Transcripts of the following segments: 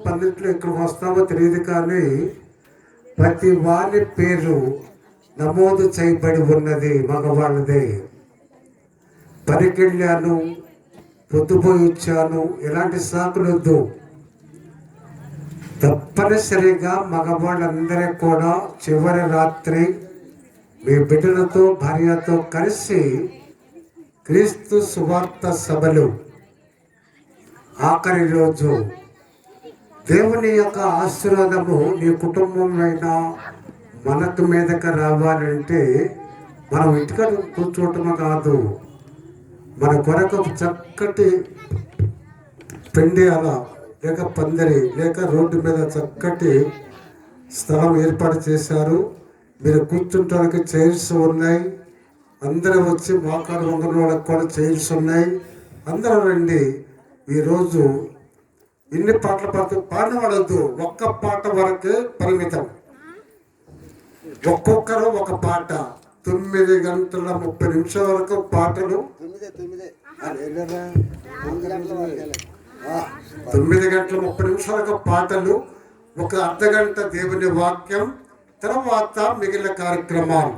12 ఇక్కడికి వస్తామో తెలియదు, కానీ ప్రతి వారి పేరు నమోదు చేయబడి ఉన్నది మగవాళ్ళదే. పనికెళ్ళాను, పొద్దుపోయి వచ్చాను, ఇలాంటి సాకులొద్దు. తప్పనిసరిగా మగవాళ్ళందరూ కూడా చివరి రాత్రి మీ బిడ్డలతో భార్యతో కలిసి క్రీస్తు సువార్త సభలు ఆఖరి రోజు దేవుని యొక్క ఆశీర్వాదము నీ కుటుంబంలో మనకు మీదకి రావాలంటే మనం ఇంటికాడ కూర్చోవటమే కాదు, మన కొరకు చక్కటి పెండి అలా లేక పందిరి లేక రోడ్డు మీద చక్కటి స్థలం ఏర్పాటు చేశారు. మీరు కూర్చుంటానికి చైర్స్ ఉన్నాయి. అందరూ వచ్చి మోకాడు వంగన వాళ్ళకి కూడా చైర్స్ ఉన్నాయి. అందరూ రండి. ఈరోజు ఇన్ని పాటలు పాడవడద్దు, ఒక్క పాట వరకే పరిమితం. ఒక్కొక్కరు ఒక పాట. 9 గంటల 30 నిమిషాల వరకు పాటలు. 9 గంటల 30 నిమిషాలకు పాటలు, ఒక అర్ధగంట దేవుని వాక్యం, తర్వాత మిగిలిన కార్యక్రమాలు.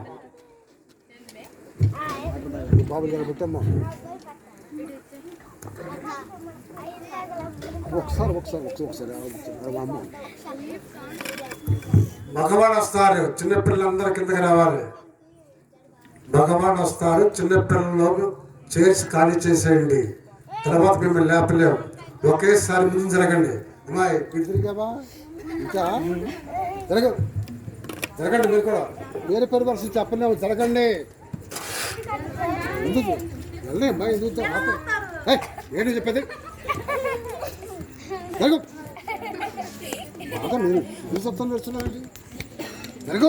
మగవాడు వస్తారు, చిన్నపిల్లలందరూ కిందకి రావాలి. మగవాడు వస్తారు, చిన్నపిల్లలు చైర్స్ ఖాళీ చేసేయండి. తర్వాత మిమ్మల్ని లేపలేము. ఒకేసారి ముందు జరగండి. అమ్మాయి ఇంకా జరగండి. మీరు కూడా వేరే పరివర్తన చెప్పలేము, జరగండి. ఎందుకు వెళ్ళి అమ్మాయి ఎందుకు ఏంటి చెప్పేది? జరగ బాగా మీరు చెప్తాను, జరగ